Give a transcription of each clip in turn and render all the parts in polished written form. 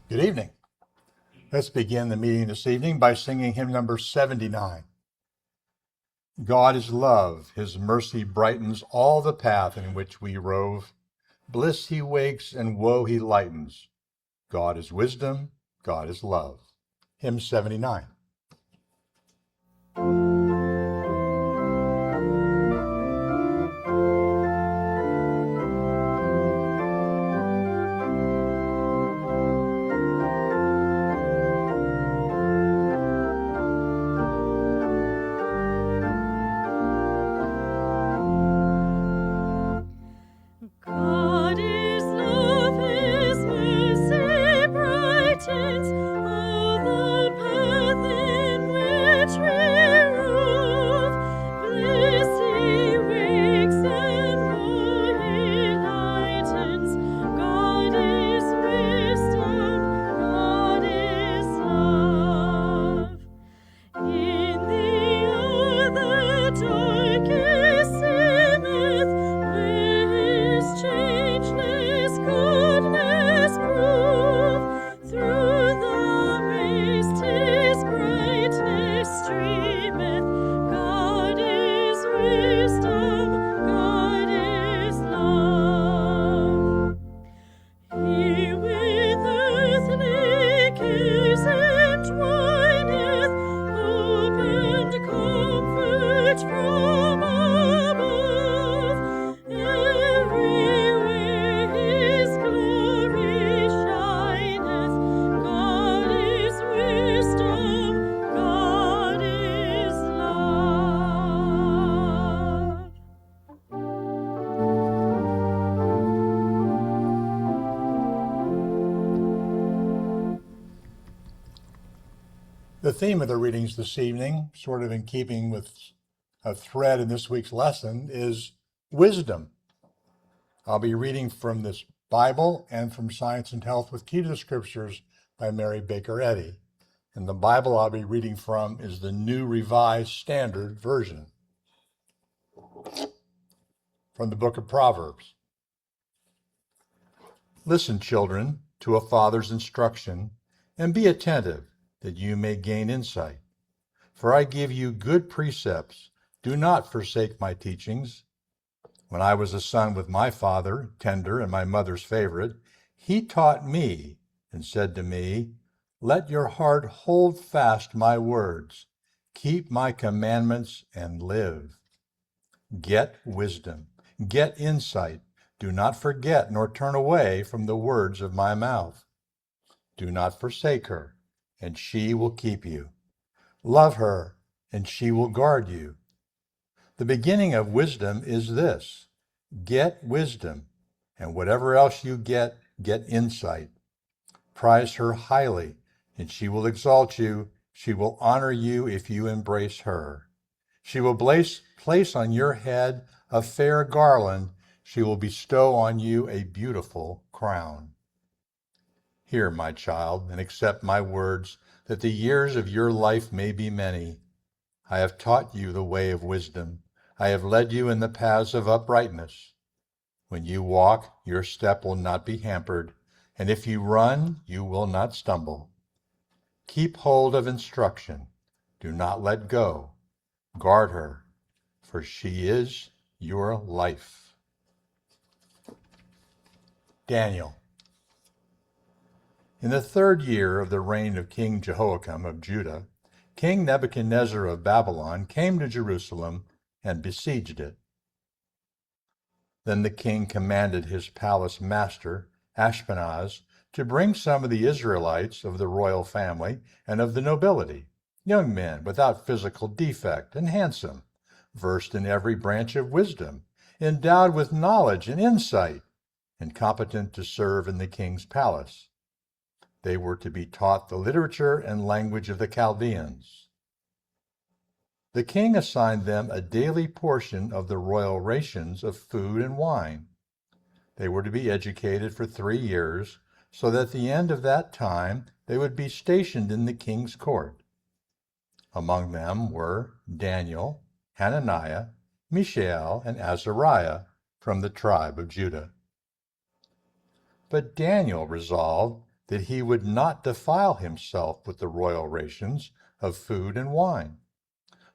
Good evening. Let's begin the meeting this evening by singing hymn number 79. God is love, his mercy brightens all the path in which we rove. Bliss he wakes and woe he lightens. God is wisdom, God is love. Hymn 79. The theme of the readings this evening, sort of in keeping with a thread in this week's lesson, is wisdom. I'll be reading from this Bible and from Science and Health with Key to the Scriptures by Mary Baker Eddy. And the Bible I'll be reading from is the New Revised Standard Version from the book of Proverbs. Listen, children, to a father's instruction, and be attentive, that you may gain insight. For I give you good precepts. Do not forsake my teachings. When I was a son with my father, tender and my mother's favorite, he taught me and said to me, let your heart hold fast my words. Keep my commandments and live. Get wisdom. Get insight. Do not forget nor turn away from the words of my mouth. Do not forsake her, and she will keep you. Love her, and she will guard you. The beginning of wisdom is this: get wisdom, and whatever else you get insight. Prize her highly, and she will exalt you. She will honor you if you embrace her. She will place on your head a fair garland. She will bestow on you a beautiful crown. Hear, my child, and accept my words, that the years of your life may be many. I have taught you the way of wisdom. I have led you in the paths of uprightness. When you walk, your step will not be hampered, and if you run, you will not stumble. Keep hold of instruction. Do not let go. Guard her, for she is your life. Daniel. In the 3rd year of the reign of King Jehoiakim of Judah, King Nebuchadnezzar of Babylon came to Jerusalem and besieged it. Then the king commanded his palace master, Ashpenaz, to bring some of the Israelites of the royal family and of the nobility, young men without physical defect and handsome, versed in every branch of wisdom, endowed with knowledge and insight, and competent to serve in the king's palace. They were to be taught the literature and language of the Chaldeans. The king assigned them a daily portion of the royal rations of food and wine. They were to be educated for 3 years, so that at the end of that time they would be stationed in the king's court. Among them were Daniel, Hananiah, Mishael, and Azariah from the tribe of Judah. But Daniel resolved that he would not defile himself with the royal rations of food and wine.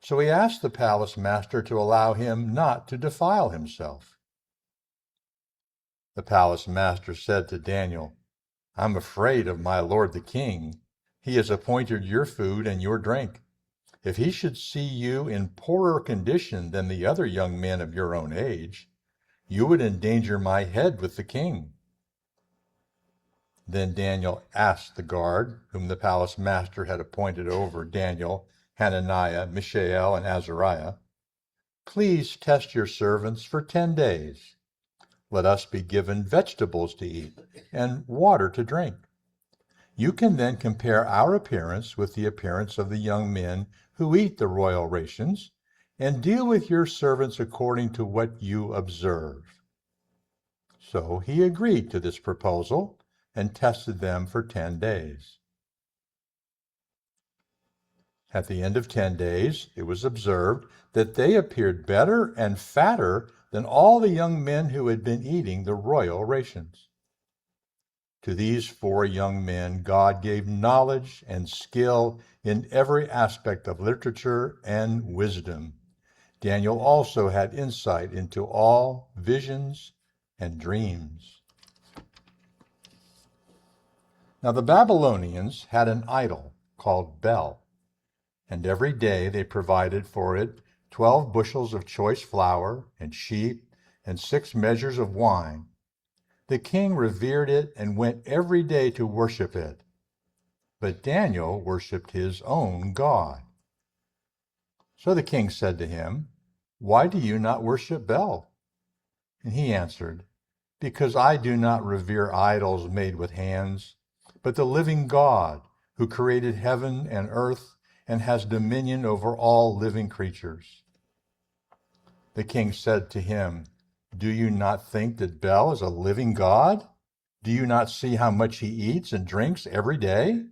So he asked the palace master to allow him not to defile himself. The palace master said to Daniel, "I'm afraid of my lord the king. He has appointed your food and your drink. If he should see you in poorer condition than the other young men of your own age, you would endanger my head with the king." Then Daniel asked the guard, whom the palace master had appointed over Daniel, Hananiah, Mishael, and Azariah, "Please test your servants for 10 days. Let us be given vegetables to eat and water to drink. You can then compare our appearance with the appearance of the young men who eat the royal rations, and deal with your servants according to what you observe." So he agreed to this proposal and tested them for 10 days. At the end of 10 days, it was observed that they appeared better and fatter than all the young men who had been eating the royal rations. To these 4 young men, God gave knowledge and skill in every aspect of literature and wisdom. Daniel also had insight into all visions and dreams. Now the Babylonians had an idol called Bel, and every day they provided for it 12 bushels of choice flour and sheep and 6 measures of wine. The king revered it and went every day to worship it. But Daniel worshipped his own God. So the king said to him, "Why do you not worship Bel?" And he answered, "Because I do not revere idols made with hands, but the living God, who created heaven and earth and has dominion over all living creatures." The king said to him, "Do you not think that Bel is a living God? Do you not see how much he eats and drinks every day?"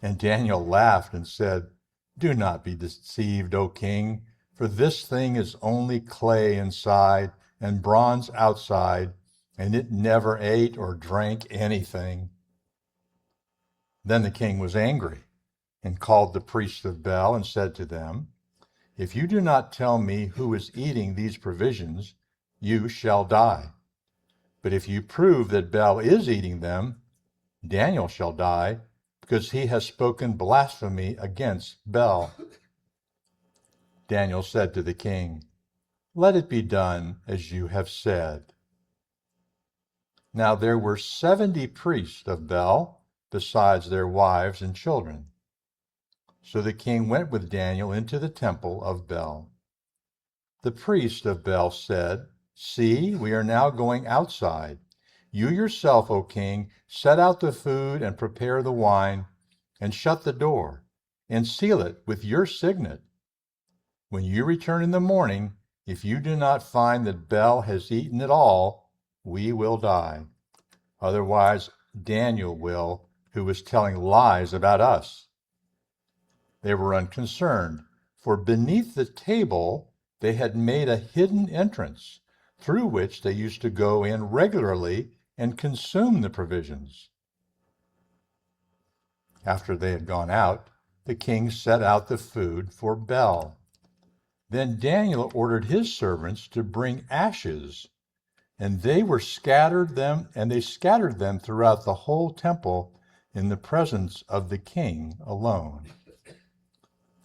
And Daniel laughed and said, "Do not be deceived, O king, for this thing is only clay inside and bronze outside, and it never ate or drank anything." Then the king was angry and called the priests of Bel and said to them, "If you do not tell me who is eating these provisions, you shall die. But if you prove that Bel is eating them, Daniel shall die, because he has spoken blasphemy against Bel." Daniel said to the king, "Let it be done as you have said." Now there were 70 priests of Bel, besides their wives and children. So the king went with Daniel into the temple of Bel. The priest of Bel said, "See, we are now going outside. You yourself, O king, set out the food and prepare the wine, and shut the door, and seal it with your signet. When you return in the morning, if you do not find that Bel has eaten it all, we will die. Otherwise, Daniel will, who is telling lies about us." They were unconcerned, for beneath the table they had made a hidden entrance, through which they used to go in regularly and consume the provisions. After they had gone out, the king set out the food for Bel. Then Daniel ordered his servants to bring ashes, and they scattered them throughout the whole temple in the presence of the king alone.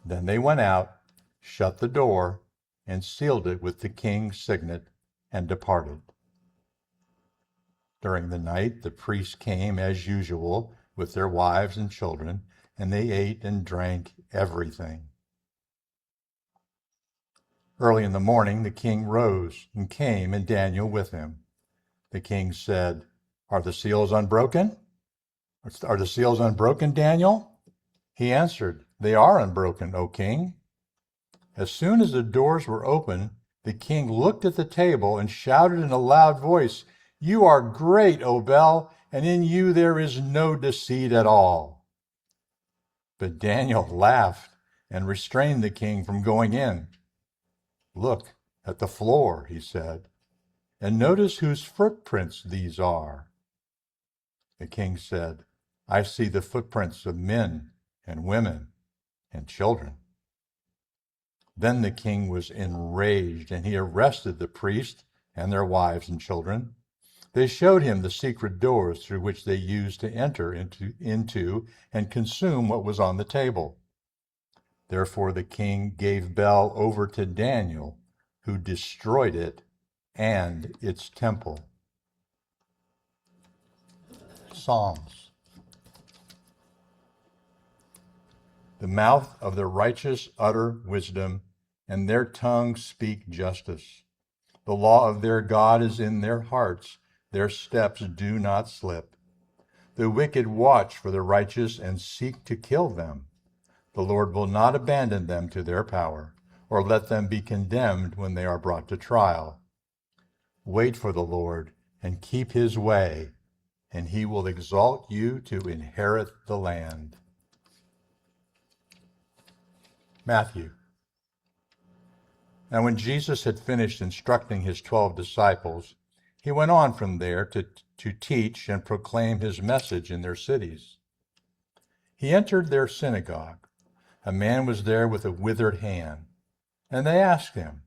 Then they went out, shut the door, and sealed it with the king's signet, and departed. During the night the priests came as usual with their wives and children, and they ate and drank everything. Early in the morning the king rose and came, and Daniel with him. The king said, "Are the seals unbroken? Are the seals unbroken, Daniel?" He answered, "They are unbroken, O king." As soon as the doors were open, the king looked at the table and shouted in a loud voice, "You are great, O Bel, and in you there is no deceit at all." But Daniel laughed and restrained the king from going in. "Look at the floor," he said, "and notice whose footprints these are." The king said, I see the footprints of men and women and children. Then the king was enraged, and he arrested the priests and their wives and children. They showed him the secret doors through which they used to enter into and consume what was on the table. Therefore the king gave Bel over to Daniel, who destroyed it and its temple. Psalms. The mouth of the righteous utter wisdom, and their tongues speak justice. The law of their God is in their hearts. Their steps do not slip. The wicked watch for the righteous and seek to kill them. The Lord will not abandon them to their power, or let them be condemned when they are brought to trial. Wait for the Lord and keep his way, and he will exalt you to inherit the land. Matthew. Now when Jesus had finished instructing his 12 disciples, he went on from there to teach and proclaim his message in their cities. He entered their synagogue. A man was there with a withered hand, and they asked him,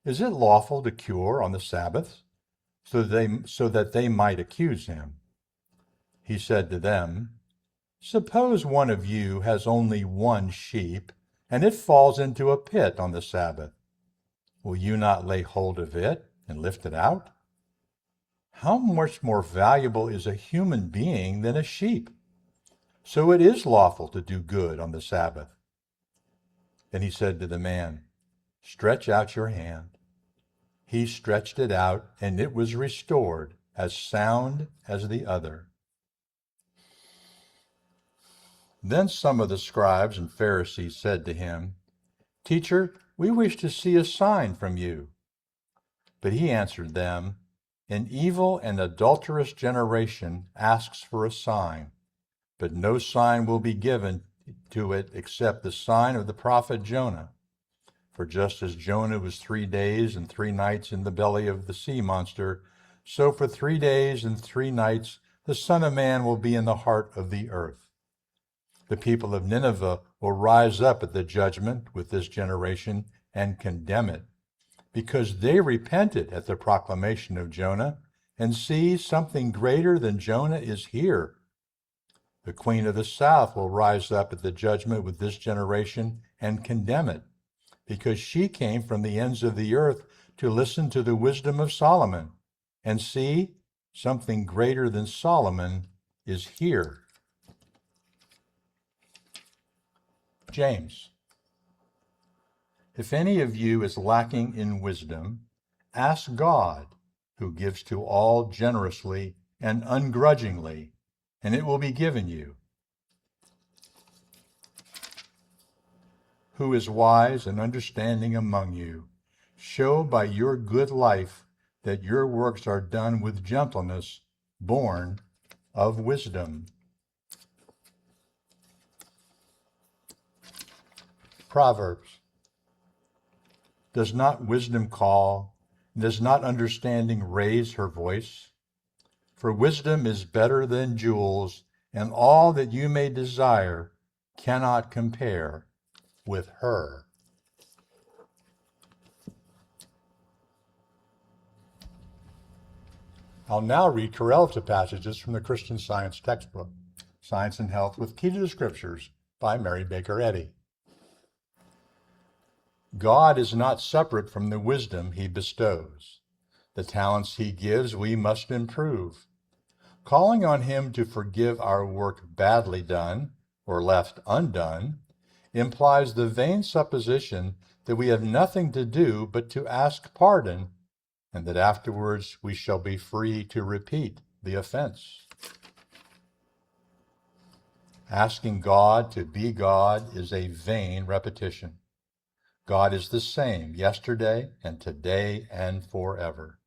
Is it lawful to cure on the Sabbath? So that they might accuse him. He said to them, Suppose one of you has only one sheep, and it falls into a pit on the Sabbath. Will you not lay hold of it and lift it out? How much more valuable is a human being than a sheep? So it is lawful to do good on the Sabbath. Then he said to the man, Stretch out your hand. He stretched it out, and it was restored, as sound as the other. Then some of the scribes and Pharisees said to him, Teacher, we wish to see a sign from you. But he answered them, An evil and adulterous generation asks for a sign, but no sign will be given to it except the sign of the prophet Jonah. For just as Jonah was 3 days and 3 nights in the belly of the sea monster, so for 3 days and 3 nights the Son of Man will be in the heart of the earth. The people of Nineveh will rise up at the judgment with this generation and condemn it, because they repented at the proclamation of Jonah, and see, something greater than Jonah is here. The queen of the south will rise up at the judgment with this generation and condemn it, because she came from the ends of the earth to listen to the wisdom of Solomon, and see, something greater than Solomon is here. James. If any of you is lacking in wisdom, ask God, who gives to all generously and ungrudgingly, and it will be given you. Who is wise and understanding among you, show by your good life that your works are done with gentleness, born of wisdom. Proverbs. Does not wisdom call? Does not understanding raise her voice? For wisdom is better than jewels, and all that you may desire cannot compare with her. I'll now read correlative passages from the Christian Science textbook, Science and Health with Key to the Scriptures by Mary Baker Eddy. God is not separate from the wisdom he bestows. The talents he gives we must improve. Calling on him to forgive our work badly done or left undone implies the vain supposition that we have nothing to do but to ask pardon, and that afterwards we shall be free to repeat the offense. Asking God to be God is a vain repetition. God is the same yesterday and today and forever.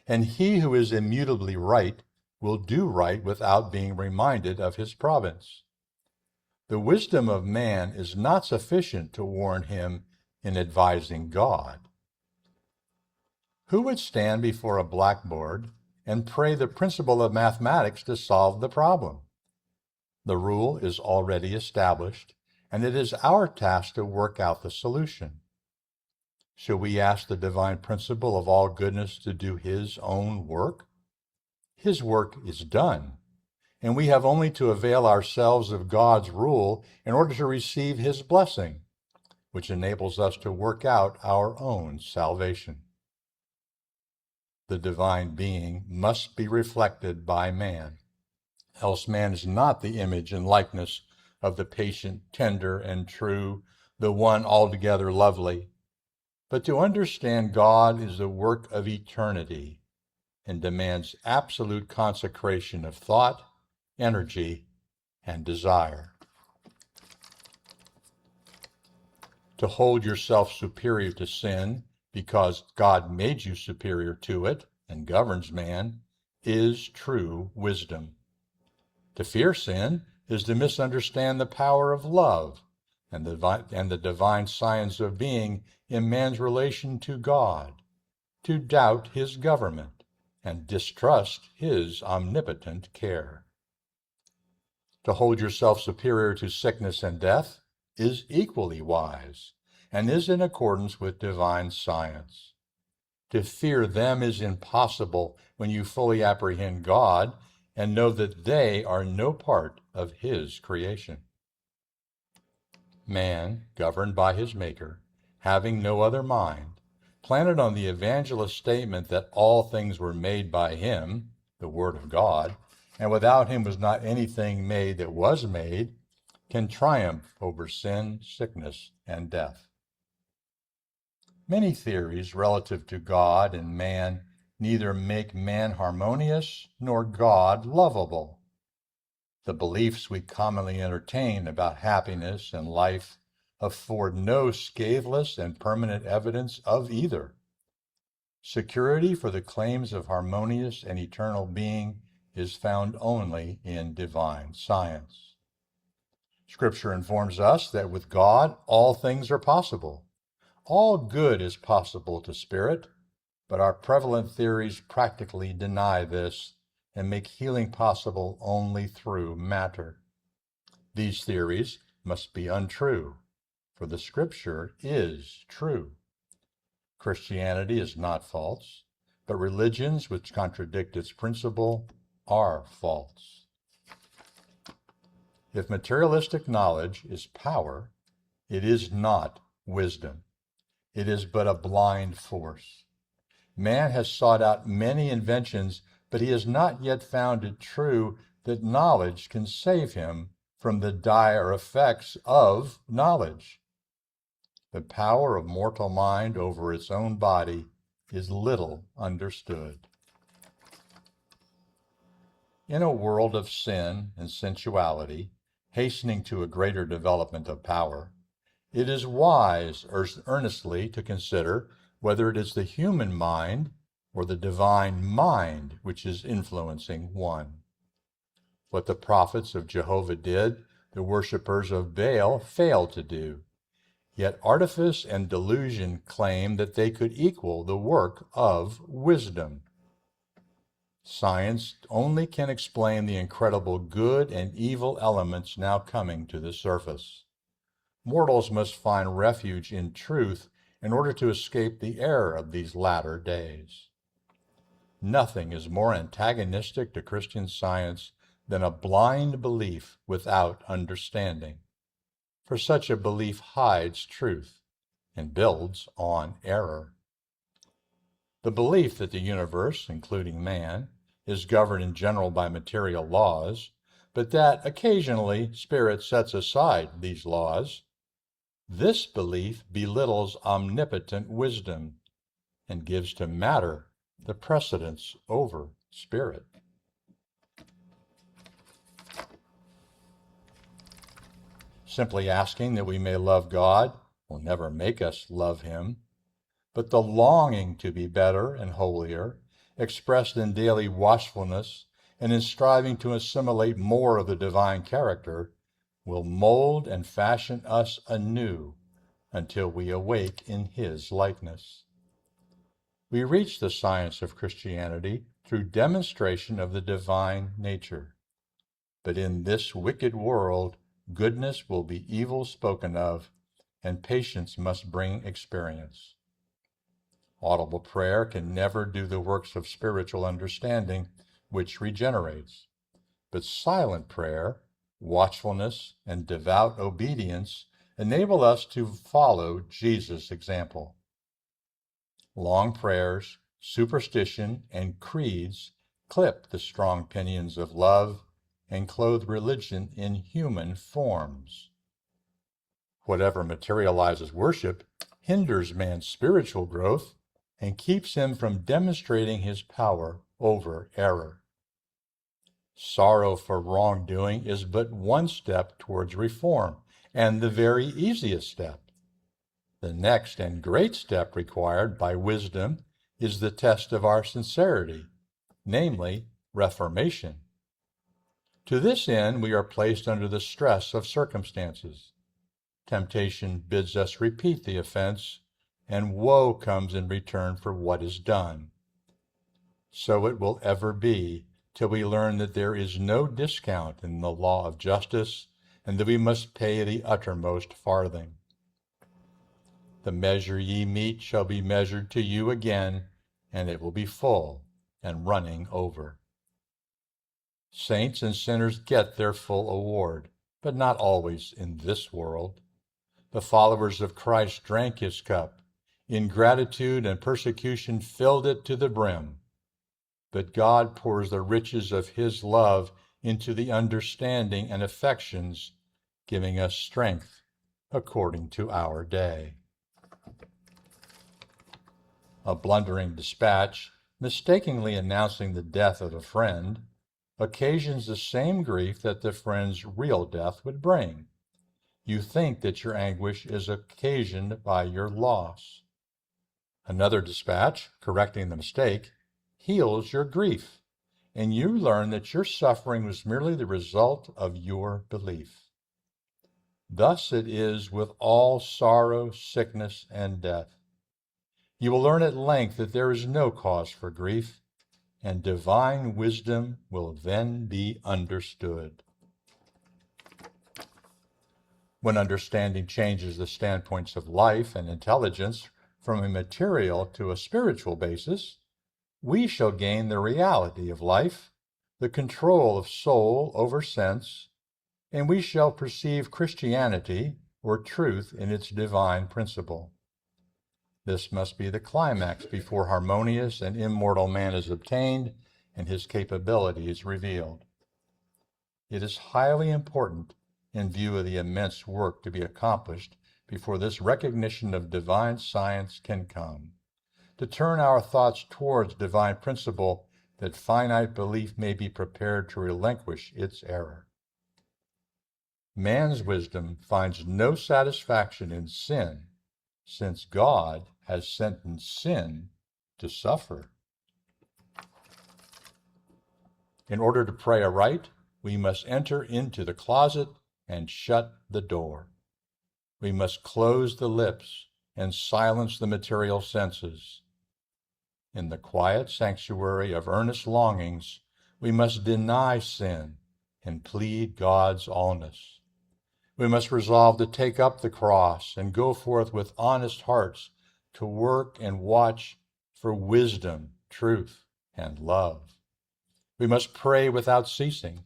And he who is immutably right will do right without being reminded of his province. The wisdom of man is not sufficient to warn him in advising God. Who would stand before a blackboard and pray the principle of mathematics to solve the problem. The rule is already established, and it is our task to work out the solution. Should we ask the divine principle of all goodness to do his own work? His work is done, and we have only to avail ourselves of God's rule in order to receive his blessing, which enables us to work out our own salvation. The divine being must be reflected by man, else man is not the image and likeness of the patient, tender, and true, the one altogether lovely. But to understand God is the work of eternity and demands absolute consecration of thought, energy, and desire. To hold yourself superior to sin because God made you superior to it and governs man is true wisdom. To fear sin is to misunderstand the power of love and the divine science of being in man's relation to God, to doubt his government and distrust his omnipotent care. To hold yourself superior to sickness and death is equally wise and is in accordance with divine science. To fear them is impossible when you fully apprehend God and know that they are no part of his creation. Man, governed by his Maker, having no other mind, planted on the evangelist's statement that all things were made by him, the Word of God, and without him was not anything made that was made, can triumph over sin, sickness, and death. Many theories relative to God and man neither make man harmonious nor God lovable. The beliefs we commonly entertain about happiness and life afford no scatheless and permanent evidence of either. Security for the claims of harmonious and eternal being is found only in divine science. Scripture informs us that with God all things are possible. All good is possible to spirit, but our prevalent theories practically deny this and make healing possible only through matter. These theories must be untrue, for the Scripture is true. Christianity is not false, but religions which contradict its principle are false. If materialistic knowledge is power, it is not wisdom. It is but a blind force. Man has sought out many inventions, but he has not yet found it true that knowledge can save him from the dire effects of knowledge. The power of mortal mind over its own body is little understood. In a world of sin and sensuality, hastening to a greater development of power, it is wise earnestly to consider whether it is the human mind or the divine mind which is influencing one. What the prophets of Jehovah did, the worshippers of Baal failed to do. Yet artifice and delusion claim that they could equal the work of wisdom. Science only can explain the incredible good and evil elements now coming to the surface. Mortals must find refuge in truth in order to escape the error of these latter days. Nothing is more antagonistic to Christian Science than a blind belief without understanding, for such a belief hides truth and builds on error. The belief that the universe, including man, is governed in general by material laws, but that occasionally spirit sets aside these laws, this belief belittles omnipotent wisdom and gives to matter the precedence over spirit. Simply asking that we may love God will never make us love him, but the longing to be better and holier, expressed in daily watchfulness and in striving to assimilate more of the divine character, will mold and fashion us anew until we awake in his likeness. We reach the science of Christianity through demonstration of the divine nature. But in this wicked world, goodness will be evil spoken of, and patience must bring experience. Audible prayer can never do the works of spiritual understanding, which regenerates. But silent prayer, watchfulness, and devout obedience enable us to follow Jesus' example. Long prayers, superstition, and creeds clip the strong pinions of love and clothe religion in human forms. Whatever materializes worship hinders man's spiritual growth and keeps him from demonstrating his power over error. Sorrow for wrongdoing is but one step towards reform, and the very easiest step. The next and great step required by wisdom is the test of our sincerity, namely, reformation. To this end, we are placed under the stress of circumstances. Temptation bids us repeat the offense, and woe comes in return for what is done. So it will ever be till we learn that there is no discount in the law of justice, and that we must pay the uttermost farthing. The measure ye mete shall be measured to you again, and it will be full and running over. Saints and sinners get their full award, but not always in this world. The followers of Christ drank his cup. Ingratitude and persecution filled it to the brim. But God pours the riches of his love into the understanding and affections, giving us strength according to our day. A blundering dispatch, mistakenly announcing the death of a friend, occasions the same grief that the friend's real death would bring. You think that your anguish is occasioned by your loss. Another dispatch, correcting the mistake, heals your grief, and you learn that your suffering was merely the result of your belief. Thus it is with all sorrow, sickness, and death. You will learn at length that there is no cause for grief, and divine wisdom will then be understood. When understanding changes the standpoints of life and intelligence from a material to a spiritual basis, we shall gain the reality of life, the control of soul over sense, and we shall perceive Christianity, or truth, in its divine principle. This must be the climax before harmonious and immortal man is obtained and his capability is revealed. It is highly important, in view of the immense work to be accomplished before this recognition of divine science can come, to turn our thoughts towards divine principle, that finite belief may be prepared to relinquish its error. Man's wisdom finds no satisfaction in sin, since God has sentenced sin to suffer. In order to pray aright, we must enter into the closet and shut the door. We must close the lips and silence the material senses. In the quiet sanctuary of earnest longings, we must deny sin and plead God's allness. We must resolve to take up the cross and go forth with honest hearts to work and watch for wisdom, truth, and love. We must pray without ceasing.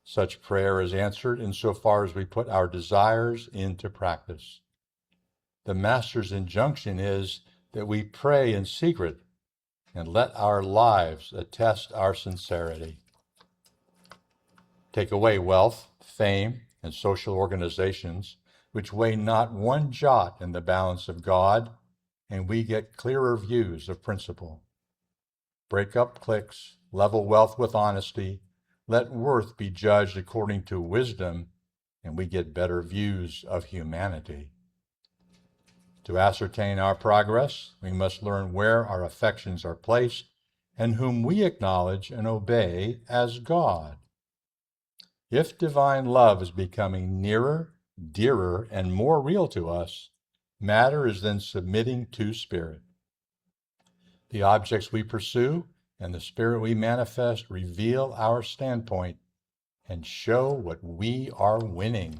Such prayer is answered insofar as we put our desires into practice. The Master's injunction is that we pray in secret and let our lives attest our sincerity. Take away wealth, fame, and social organizations which weigh not one jot in the balance of God, and we get clearer views of principle. Break up cliques, level wealth with honesty, let worth be judged according to wisdom, and we get better views of humanity. To ascertain our progress, we must learn where our affections are placed and whom we acknowledge and obey as God. If divine love is becoming nearer, dearer, and more real to us, matter is then submitting to spirit. The objects we pursue and the spirit we manifest reveal our standpoint and show what we are winning.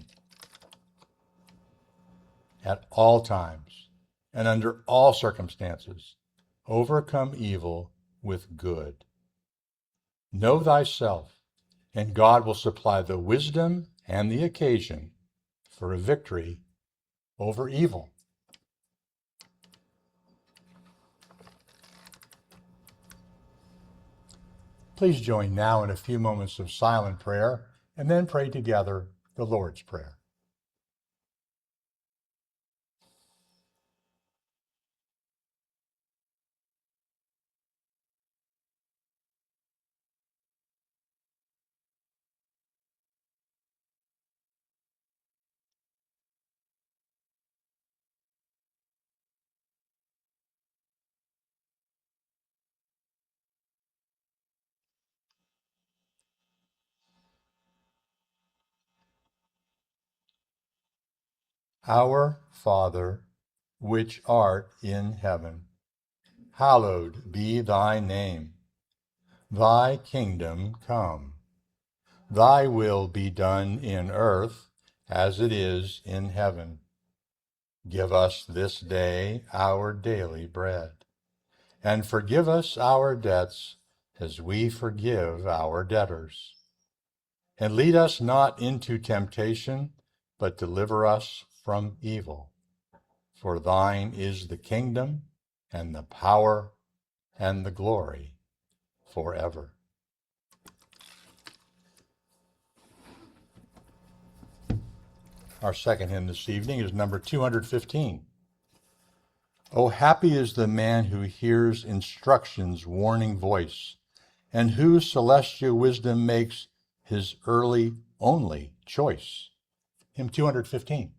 At all times and under all circumstances, overcome evil with good. Know thyself, and God will supply the wisdom and the occasion for a victory over evil. Please join now in a few moments of silent prayer, and then pray together the Lord's Prayer. Our Father, which art in heaven, hallowed be thy name. Thy kingdom come. Thy will be done in earth as it is in heaven. Give us this day our daily bread, and forgive us our debts as we forgive our debtors. And lead us not into temptation, but deliver us from evil. For thine is the kingdom, and the power, and the glory, forever. Our second hymn this evening is number 215. Oh, happy is the man who hears instruction's warning voice, and whose celestial wisdom makes his early only choice. Hymn 215.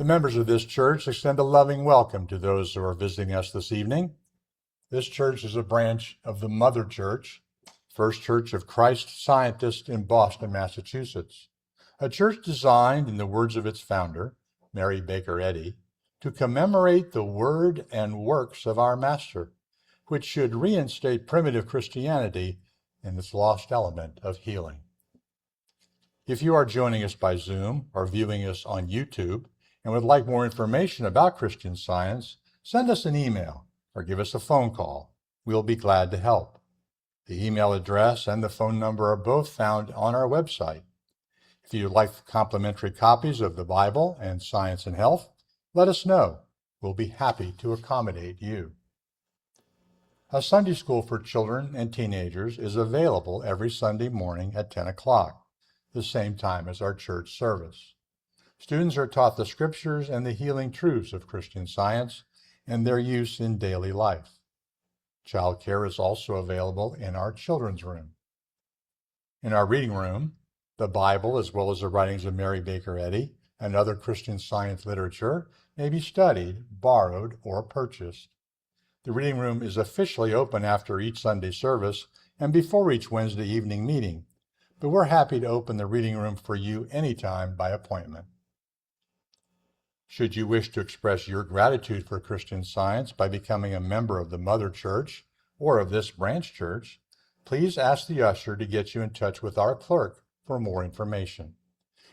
The members of this church extend a loving welcome to those who are visiting us this evening. This church is a branch of the Mother Church, First Church of Christ Scientist in Boston, Massachusetts, a church designed, in the words of its founder, Mary Baker Eddy, to commemorate the word and works of our Master, which should reinstate primitive Christianity in its lost element of healing. If you are joining us by Zoom or viewing us on YouTube and would like more information about Christian Science, send us an email or give us a phone call. We'll be glad to help. The email address and the phone number are both found on our website. If you'd like complimentary copies of the Bible and Science and Health, let us know. We'll be happy to accommodate you. A Sunday school for children and teenagers is available every Sunday morning at 10 o'clock, the same time as our church service. Students are taught the scriptures and the healing truths of Christian Science and their use in daily life. Child care is also available in our children's room. In our reading room, the Bible, as well as the writings of Mary Baker Eddy and other Christian Science literature, may be studied, borrowed, or purchased. The reading room is officially open after each Sunday service and before each Wednesday evening meeting, but we're happy to open the reading room for you anytime by appointment. Should you wish to express your gratitude for Christian Science by becoming a member of the Mother Church or of this branch church, please ask the usher to get you in touch with our clerk for more information.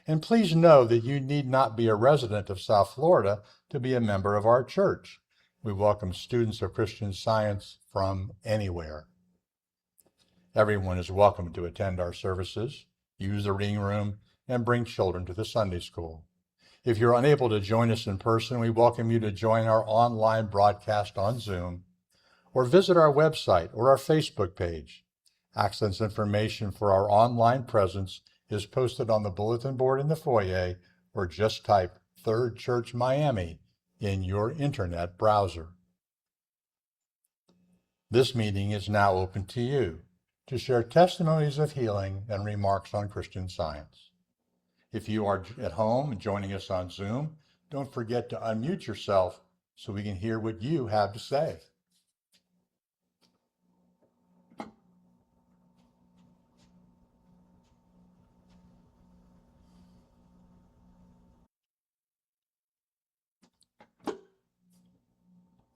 And please know that you need not be a resident of South Florida to be a member of our church. We welcome students of Christian Science from anywhere. Everyone is welcome to attend our services, use the reading room, and bring children to the Sunday school. If you're unable to join us in person, we welcome you to join our online broadcast on Zoom or visit our website or our Facebook page. Access information for our online presence is posted on the bulletin board in the foyer, or just type Third Church Miami in your internet browser. This meeting is now open to you to share testimonies of healing and remarks on Christian Science. If you are at home and joining us on Zoom, don't forget to unmute yourself so we can hear what you have to say.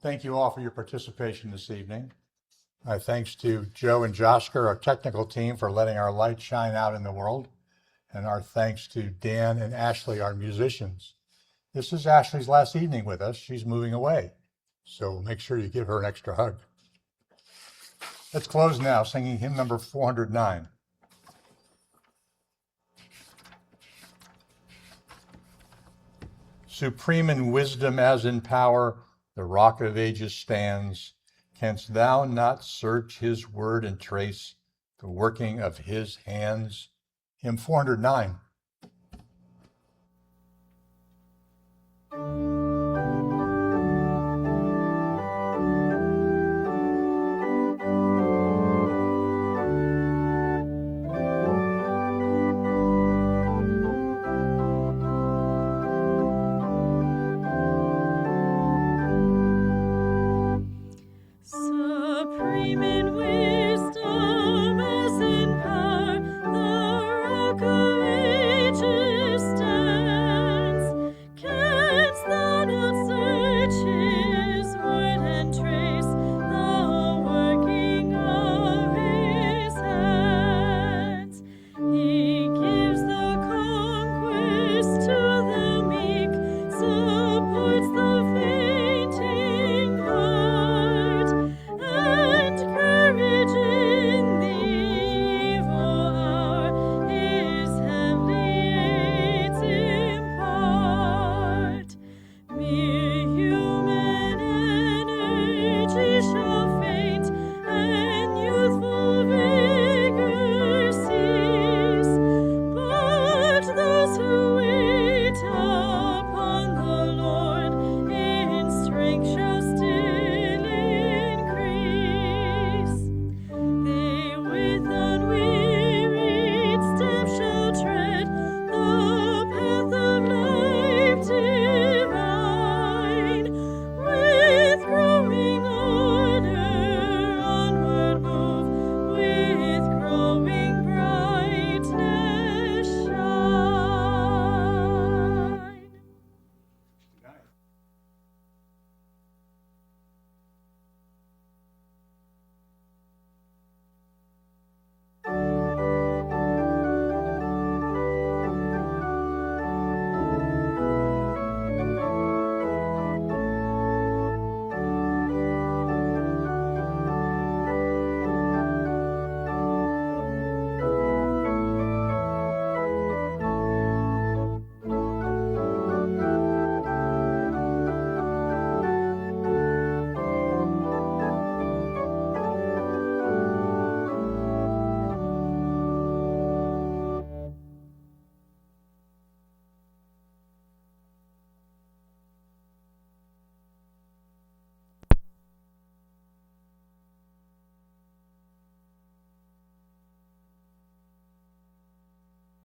Thank you all for your participation this evening. My thanks to Joe and Joshka, our technical team, for letting our light shine out in the world. And our thanks to Dan and Ashley, our musicians. This is Ashley's last evening with us. She's moving away. So make sure you give her an extra hug. Let's close now, singing hymn number 409. Supreme in wisdom as in power, the Rock of Ages stands. Canst thou not search his word and trace the working of his hands? Hymn 409.